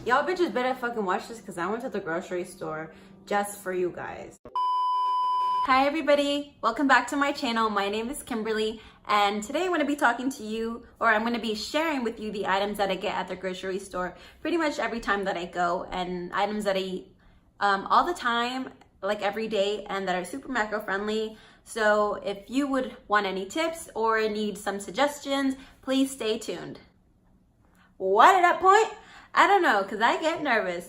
Y'all bitches better fucking watch this because I went to the grocery store just for you guys. Hi everybody, welcome back to my channel. My name is Kimberly and today I'm going to be talking to you, or I'm going to be sharing with you the items that I get at the grocery store pretty much every time that I go, and items that I eat all the time, like every day, and that are super macro friendly. So if you would want any tips or need some suggestions, please stay tuned. What at that point? I don't know, because I get nervous.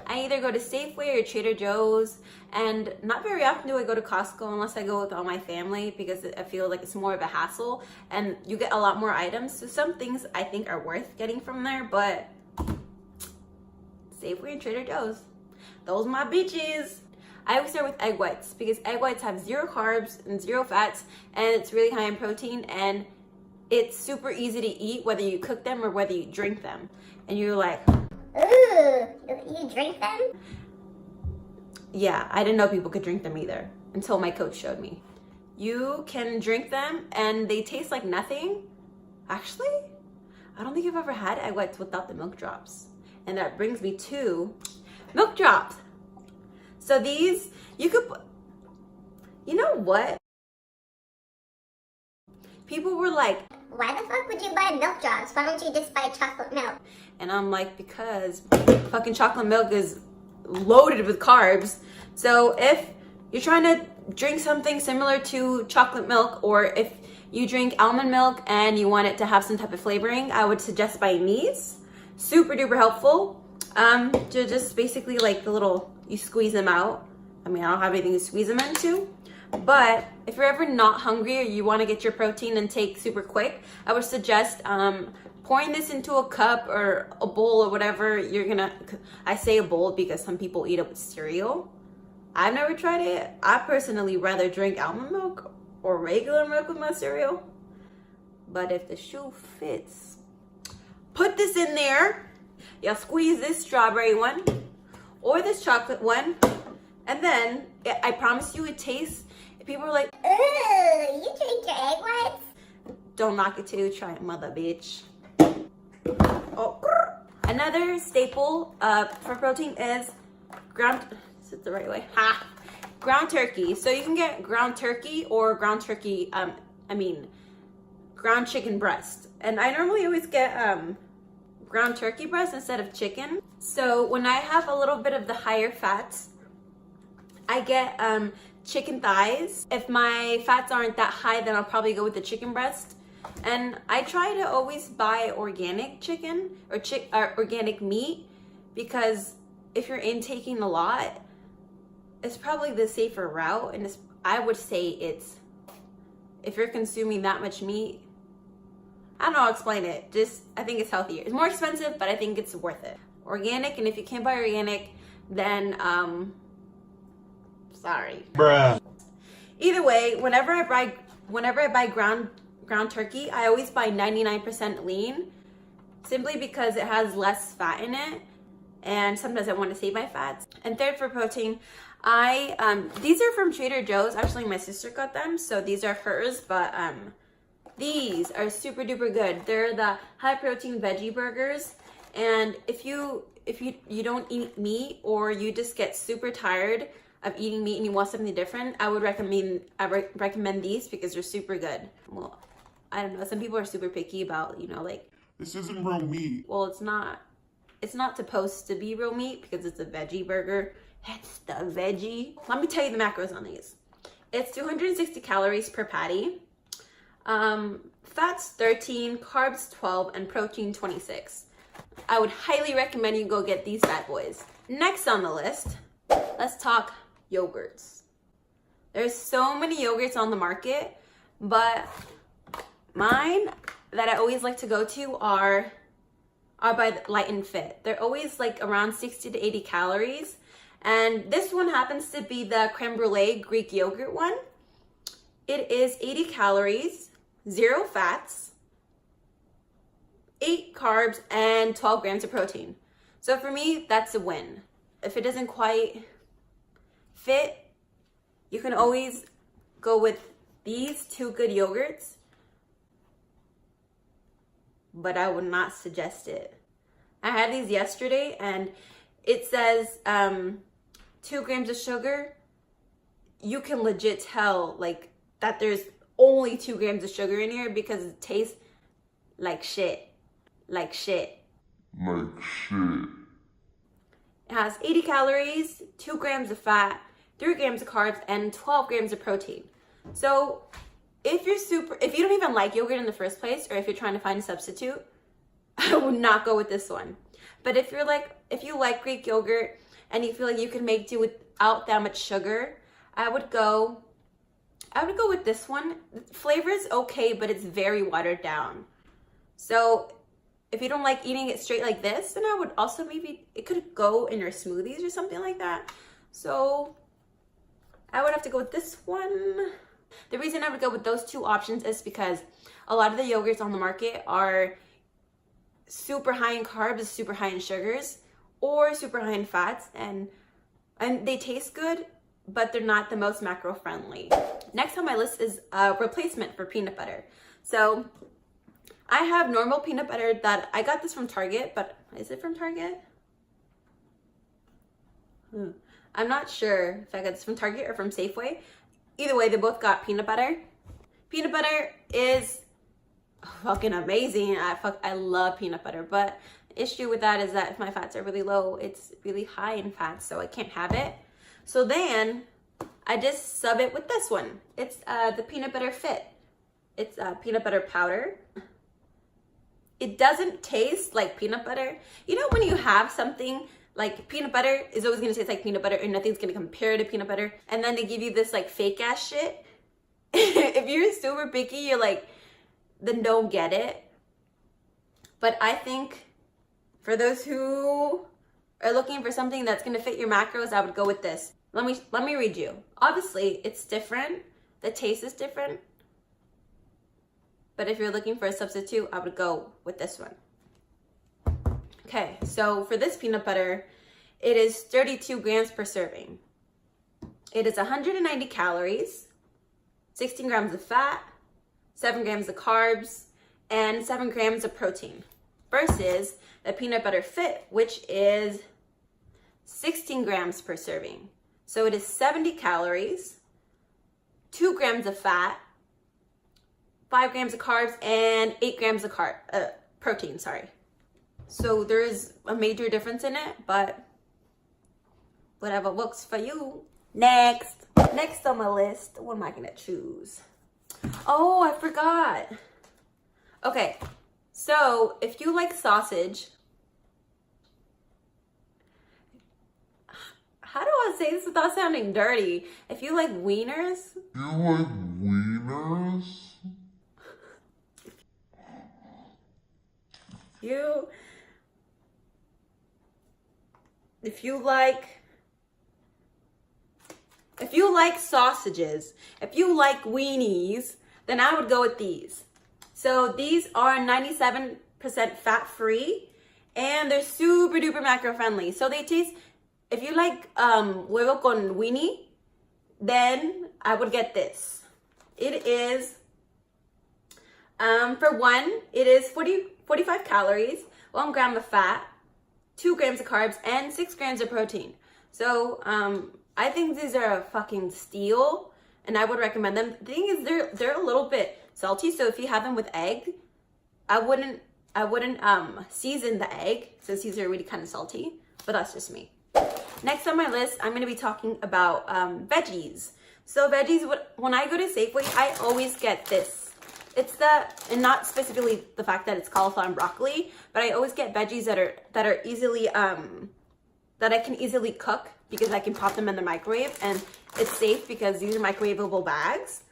I either go to Safeway or Trader Joe's, and not very often do I go to Costco unless I go with all my family because I feel like it's more of a hassle and you get a lot more items. So some things I think are worth getting from there, but Safeway and Trader Joe's, those my bitches. I always start with egg whites because egg whites have 0 carbs and 0 fats, and it's really high in protein, and it's super easy to eat whether you cook them or whether you drink them. And you're like, ooh, you drink them? Yeah, I didn't know people could drink them either until my coach showed me. You can drink them and they taste like nothing. Actually, I don't think I've ever had egg whites without the milk drops. And that brings me to milk drops. So these, you could, you know what? People were like, why the fuck would you buy milk drops? Why don't you just buy chocolate milk? And I'm like, because fucking chocolate milk is loaded with carbs. So if you're trying to drink something similar to chocolate milk, or if you drink almond milk and you want it to have some type of flavoring, I would suggest buying these. Super duper helpful. To just basically like the little, you squeeze them out. I mean, I don't have anything to squeeze them into. But if you're ever not hungry or you want to get your protein intake super quick, I would suggest pouring this into a cup or a bowl or whatever you're gonna. I say a bowl because some people eat it with cereal. I've never tried it. I personally rather drink almond milk or regular milk with my cereal. But if the shoe fits, put this in there. Y'all squeeze this strawberry one or this chocolate one, and then I promise you it tastes. People are like, ooh, you drink your egg whites? Don't knock it till you try it, mother bitch. Oh. Another staple for protein is ground, is it the right way? Ha! Ground turkey. So you can get ground turkey or ground turkey, ground chicken breast. And I normally always get ground turkey breast instead of chicken. So when I have a little bit of the higher fats, I get chicken thighs. If my fats aren't that high, then I'll probably go with the chicken breast. And I try to always buy organic chicken or organic meat, because if you're intaking a lot, it's probably the safer route. And I would say if you're consuming that much meat, I don't know how to explain it. I think it's healthier. It's more expensive, but I think it's worth it. Organic, and if you can't buy organic, then sorry. Bruh. Either way, whenever I buy ground turkey, I always buy 99% lean, simply because it has less fat in it, and sometimes I want to save my fats. And third, for protein, these are from Trader Joe's. Actually, my sister got them, so these are hers, but these are super duper good. They're the high protein veggie burgers, and if you don't eat meat, or you just get super tired of eating meat and you want something different, I would recommend these because they're super good. Well, I don't know, some people are super picky about, like, This isn't real meat. well, it's not supposed to be real meat because it's a veggie burger. It's the veggie. Let me tell you the macros on these. It's 260 calories per patty, fats 13, carbs 12, and protein 26. I would highly recommend you go get these bad boys. Next on the list, let's talk yogurts. There's so many yogurts on the market, but mine that I always like to go to are by Light and Fit. They're always like around 60 to 80 calories. And this one happens to be the creme brulee Greek yogurt one. It is 80 calories, 0 fats, 8 carbs, and 12 grams of protein. So for me, that's a win. If it doesn't quite fit, you can always go with these 2 good yogurts, but I would not suggest it. I had these yesterday and it says 2 grams of sugar. You can legit tell like that there's only 2 grams of sugar in here because it tastes like shit. Like shit. Like shit. It has 80 calories, 2 grams of fat, 3 grams of carbs, and 12 grams of protein. So if you don't even like yogurt in the first place, or if you're trying to find a substitute, I would not go with this one. But if you like Greek yogurt and you feel like you can make do without that much sugar, I would go with this one. The flavor is okay, but it's very watered down. So if you don't like eating it straight like this, then I would also it could go in your smoothies or something like that. So I would have to go with this one. The reason I would go with those 2 options is because a lot of the yogurts on the market are super high in carbs, super high in sugars, or super high in fats, and they taste good, but they're not the most macro friendly. Next on my list is a replacement for peanut butter. So I have normal peanut butter that I got this from Target, but is it from Target? I'm not sure if I got this from Target or from Safeway. Either way, they both got peanut butter. Peanut butter is fucking amazing. I love peanut butter, but the issue with that is that if my fats are really low, it's really high in fats, so I can't have it. So then I just sub it with this one. It's the Peanut Butter Fit. It's peanut butter powder. It doesn't taste like peanut butter. You know when you have something like peanut butter is always gonna taste like peanut butter and nothing's gonna compare to peanut butter, and then they give you this like fake ass shit. If you're super picky, you're like, then don't get it. But I think for those who are looking for something that's gonna fit your macros, I would go with this. Let me read you. Obviously, it's different. The taste is different. But if you're looking for a substitute, I would go with this one. Okay, so for this peanut butter, it is 32 grams per serving. It is 190 calories, 16 grams of fat, 7 grams of carbs, and 7 grams of protein. Versus the Peanut Butter Fit, which is 16 grams per serving. So it is 70 calories, 2 grams of fat, 5 grams of carbs, and 8 grams of protein, sorry. So there is a major difference in it, but whatever works for you. Next on my list, what am I gonna choose? Oh, I forgot. Okay, so if you like sausage, how do I say this without sounding dirty? If you like wieners. You like wieners? If you like sausages, if you like weenies, then I would go with these. So these are 97% fat free and they're super duper macro friendly. So they taste, if you like huevo con weenie, then I would get this. It is, for one, it is 45 calories, 1 gram of fat, 2 grams of carbs, and 6 grams of protein. So I think these are a fucking steal, and I would recommend them. The thing is, they're a little bit salty, so if you have them with egg, I wouldn't season the egg since these are really kind of salty, but that's just me. Next on my list, I'm going to be talking about veggies. So veggies, when I go to Safeway, I always get this. And not specifically the fact that it's cauliflower and broccoli, but I always get veggies that are easily, that I can easily cook because I can pop them in the microwave, and it's safe because these are microwavable bags.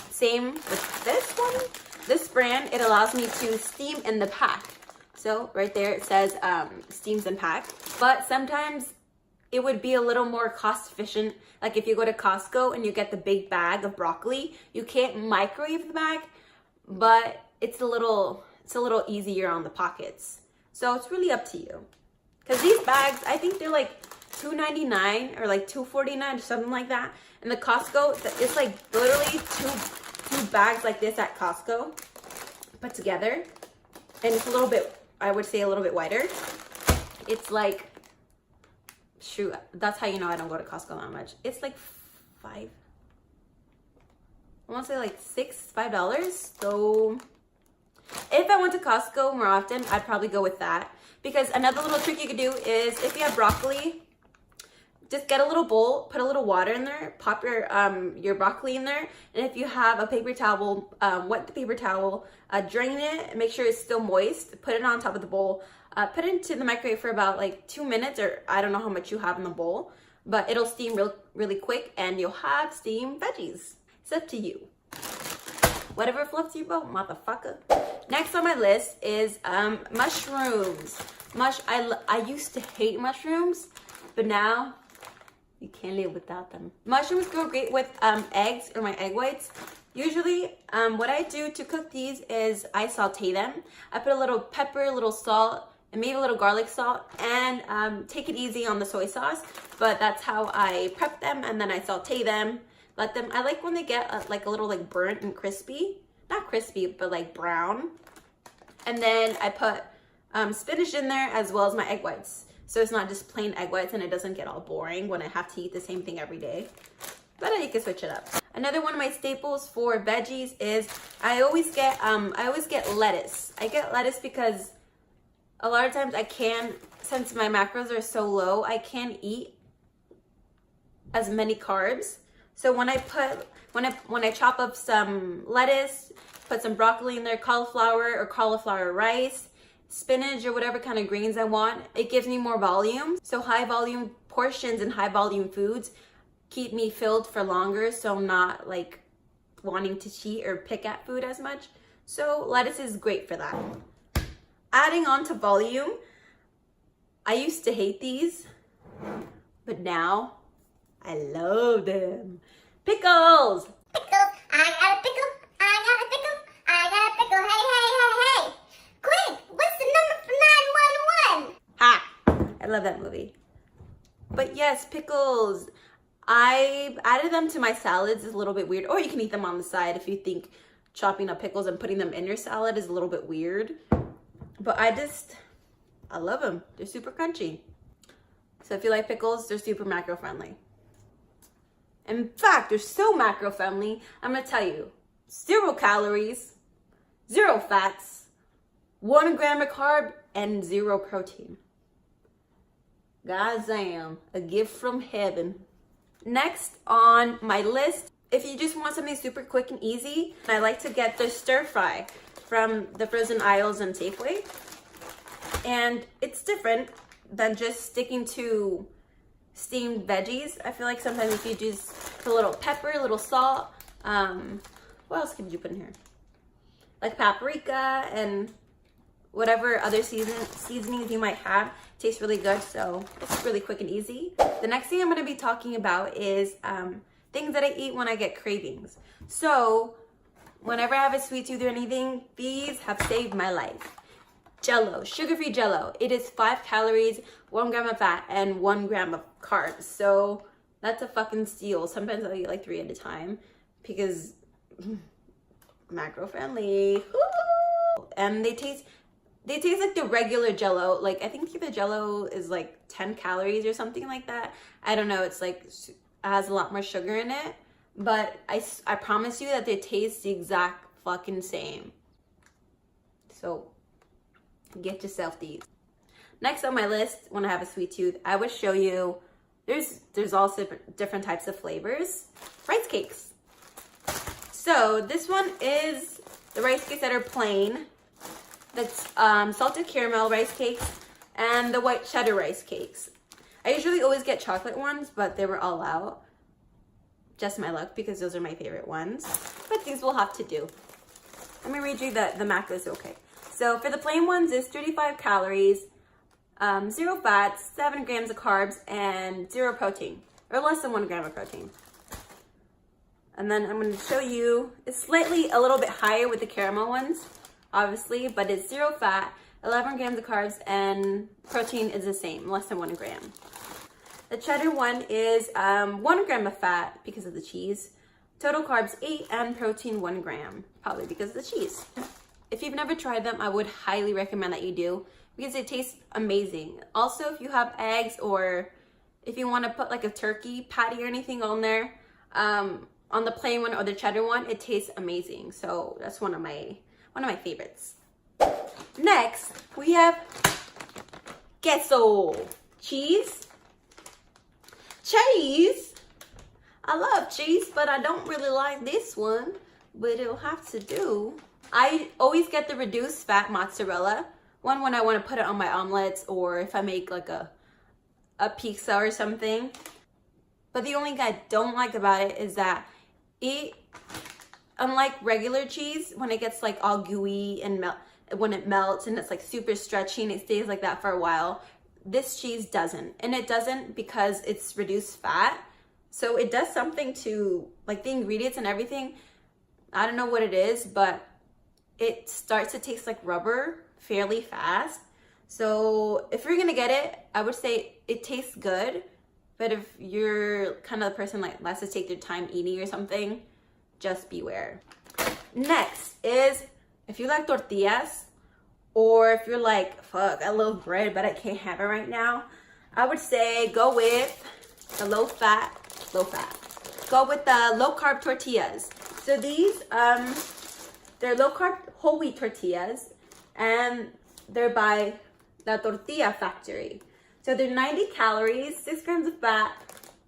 Same with this one. This brand, it allows me to steam in the pack. So right there it says steams and pack. But sometimes it would be a little more cost efficient. Like if you go to Costco and you get the big bag of broccoli, you can't microwave the bag, but it's a little easier on the pockets. So it's really up to you. Because these bags, I think they're like $2.99 or like $2.49 or something like that. And the Costco, it's like literally two bags like this at Costco put together. And it's a little bit, I would say a little bit wider. It's like, shoot, that's how you know I don't go to Costco that much. It's like I want to say like $5. So if I went to Costco more often, I'd probably go with that. Because another little trick you could do is if you have broccoli, just get a little bowl, put a little water in there, pop your broccoli in there, and if you have a paper towel, wet the paper towel, drain it, and make sure it's still moist, put it on top of the bowl, put it into the microwave for about like 2 minutes, or I don't know how much you have in the bowl, but it'll steam really quick, and you'll have steamed veggies. It's up to you. Whatever floats your boat, motherfucker. Next on my list is mushrooms. I used to hate mushrooms, but now you can't live without them. Mushrooms go great with eggs or my egg whites. Usually, what I do to cook these is I saute them. I put a little pepper, a little salt, and maybe a little garlic salt, and take it easy on the soy sauce. But that's how I prep them, and then I saute them. I like when they get like a little like burnt and crispy. Not crispy, but like brown. And then I put spinach in there as well as my egg whites. So it's not just plain egg whites and it doesn't get all boring when I have to eat the same thing every day. But you can switch it up. Another one of my staples for veggies is I always get lettuce. I get lettuce because a lot of times since my macros are so low, I can't eat as many carbs. So when I chop up some lettuce, put some broccoli in there, cauliflower or cauliflower rice, spinach or whatever kind of greens I want, it gives me more volume. So high volume portions and high volume foods keep me filled for longer, so I'm not like wanting to cheat or pick at food as much. So lettuce is great for that. Adding on to volume, I used to hate these, but now I love them. Pickles! Pickles, I got a pickle, I got a pickle, I got a pickle, hey, hey, hey, hey! Quick, what's the number for 911? Ha! I love that movie. But yes, pickles. I added them to my salads is a little bit weird. Or you can eat them on the side if you think chopping up pickles and putting them in your salad is a little bit weird. But I love them. They're super crunchy. So if you like pickles, they're super macro friendly. In fact, they're so macro friendly, I'm gonna tell you, 0 calories, 0 fats, 1 gram of carb, and 0 protein. Goddamn, a gift from heaven. Next on my list, if you just want something super quick and easy, I like to get the stir fry from the frozen aisles and Safeway. And it's different than just sticking to steamed veggies. I feel like sometimes if you just put a little pepper, a little salt, what else could you put in here? Like paprika and whatever other seasonings you might have. Tastes really good, so it's really quick and easy. The next thing I'm gonna be talking about is things that I eat when I get cravings. So whenever I have a sweet tooth or anything, these have saved my life. Jello, sugar-free Jello. It is 5 calories, 1 gram of fat, and 1 gram of carbs. So that's a fucking steal. Sometimes I'll eat like 3 at a time because macro friendly. And they taste like the regular Jello. Like I think the Jello is like 10 calories or something like that. I don't know. It's like it has a lot more sugar in it. But I promise you that they taste the exact fucking same. So get yourself these. Next on my list, when I have a sweet tooth, I would show you, there's also different types of flavors. Rice cakes. So this one is the rice cakes that are plain. That's salted caramel rice cakes and the white cheddar rice cakes. I usually always get chocolate ones, but they were all out. Just my luck because those are my favorite ones. But these will have to do. Let me read you the macros, okay. So for the plain ones, it's 35 calories, 0 fats, 7 grams of carbs, and 0 protein, or less than 1 gram of protein. And then I'm going to show you, it's slightly a little bit higher with the caramel ones, obviously, but it's 0 fat, 11 grams of carbs, and protein is the same, less than 1 gram. The cheddar one is 1 gram of fat because of the cheese, total carbs 8, and protein 1 gram, probably because of the cheese. If you've never tried them, I would highly recommend that you do because it tastes amazing. Also, if you have eggs or if you want to put like a turkey patty or anything on there, on the plain one or the cheddar one, it tastes amazing. So that's one of my favorites. Next, we have queso, cheese. I love cheese, but I don't really like this one, but it'll have to do. I always get the reduced fat mozzarella one when I want to put it on my omelets or if I make like a pizza or something. But the only thing I don't like about it is that unlike regular cheese, when it gets like all gooey and when it melts and it's like super stretchy and it stays like that for a while, this cheese doesn't. And it doesn't because it's reduced fat. So it does something to like the ingredients and everything. I don't know what it is, but it starts to taste like rubber fairly fast. So if you're gonna get it, I would say it tastes good. But if you're kind of the person like likes to take their time eating or something, just beware. Next is if you like tortillas, or if you're like, fuck, I love bread, but I can't have it right now, I would say go with the low fat. Go with the low carb tortillas. So these, they're low carb whole wheat tortillas, and they're by La Tortilla Factory. So they're 90 calories, 6 grams of fat,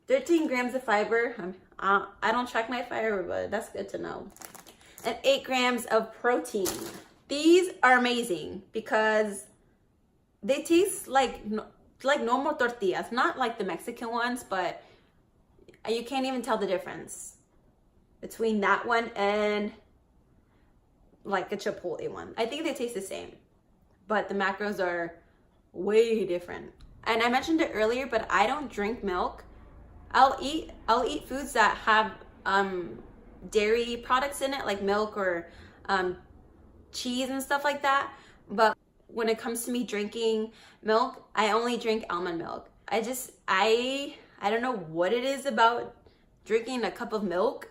13 grams of fiber. I don't track my fiber, but that's good to know. And 8 grams of protein. These are amazing because they taste like normal tortillas, not like the Mexican ones, but you can't even tell the difference between that one and like a Chipotle one. I think they taste the same, but the macros are way different. And I mentioned it earlier, but I don't drink milk. I'll eat foods that have dairy products in it, like milk or cheese and stuff like that. But when it comes to me drinking milk, I only drink almond milk. I don't know what it is about drinking a cup of milk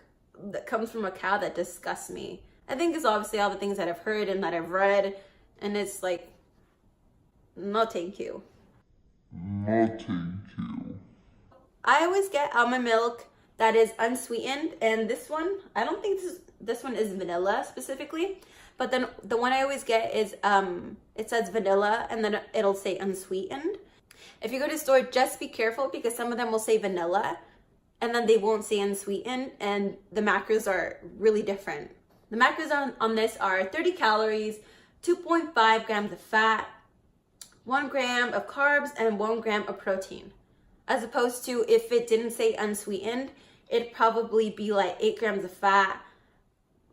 that comes from a cow that disgusts me. I think it's obviously all the things that I've heard and that I've read, and it's like, no thank you. No, thank you. I always get almond milk that is unsweetened, and this one, I don't think this one is vanilla specifically, but then the one I always get is, it says vanilla, and then it'll say unsweetened. If you go to the store, just be careful because some of them will say vanilla, and then they won't say unsweetened, and the macros are really different. The macros on this are 30 calories, 2.5 grams of fat, 1 gram of carbs, and 1 gram of protein. As opposed to if it didn't say unsweetened, it'd probably be like 8 grams of fat,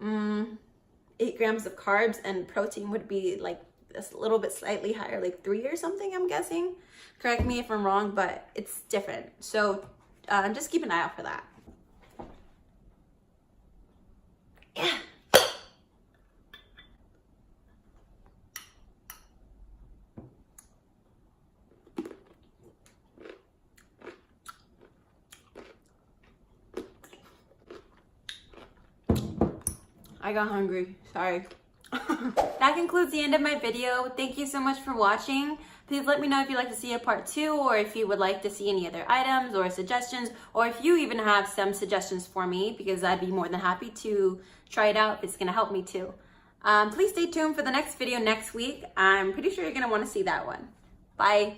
8 grams of carbs, and protein would be like a little bit slightly higher, like 3 or something, I'm guessing. Correct me if I'm wrong, but it's different. So just keep an eye out for that. Yeah. I got hungry, sorry. That concludes the end of my video. Thank you so much for watching. Please let me know if you'd like to see a part 2, or if you would like to see any other items or suggestions, or if you even have some suggestions for me, because I'd be more than happy to try it out if it's gonna help me too. Please stay tuned for the next video next week. I'm pretty sure you're gonna wanna see that one. Bye.